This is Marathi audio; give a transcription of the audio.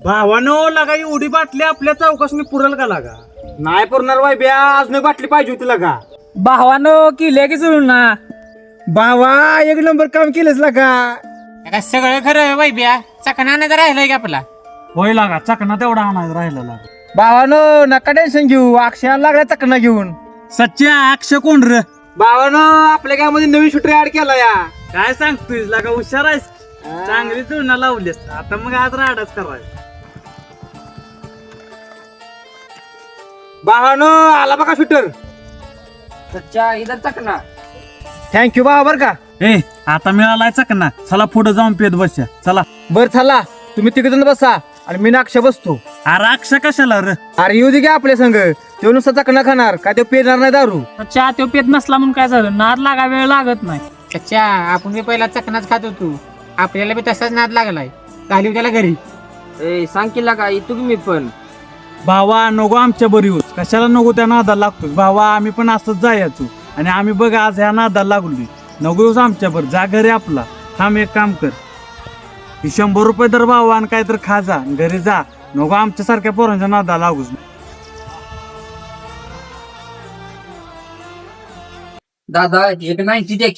भावानो लागा एवढी बाटली आपल्या चौकशनी पुरल का लागा? नाही पुरणार बाई ब्या, अजून एक बाटली पाहिजे होती का? भावानो किल्ल्या की जुळून ना. बाबा एक नंबर काम केलंच का? आता सगळं खरं वैब्या, चकना नाही राहिलंय का आपला? होय लागा, चकना तेवढा आणायला राहिला लागा. भावानो नका टेन्शन घेऊ, अक्षयाला लागला चकना घेऊन. सच्च्या अक्षय कोण रे? भावानो आपल्या गावामध्ये नवीन शूटर ऍड केला या. काय सांगतोय लागा, हुशार आहेस. चांगली जुळणा लावलीस. आता मग आज राडाच करायचा. भावानो आला बघा शूटर. सच्चा इधर चकना. थँक्यू बाबा बर का. ए आता मिळालाय चकना, चला पुढे जाऊन पेत बसया. चला. बर चला, तुम्ही तिकडून बसा आणि मी अक्षय बसतो. अरे अक्षय कशाला रे? अरे येऊ दे की आपल्या संघ, तो नुसता चकना खाणार काय, तो पेरणार नाही दारू. सच्चा तो पेत नसला म्हणून काय झालं? नाद लागा वेळ लागत नाही. सच्चा आपण बी पहिला चकनाच खात होतो, आपल्याला बी तसाच नाद लागलाय. घालीव त्याला घरी. ए सांग की लागा, येतो की मी पण. भावा नको आमच्या बरी होत, कशाला नको त्या नादाला लागतोय. भावा आम्ही पण असंच जायचो आणि आम्ही बघ आज ह्या नादाला लागलोय. नको आमच्या बर, जा घरी आपला. थांब एक काम कर, ही 100 रुपये तर भावा आणि काय तर खा जा, घरी जा. नको आमच्या सारख्या पोरांच्या नादाला लागूच. दादा एक नाही ती देख.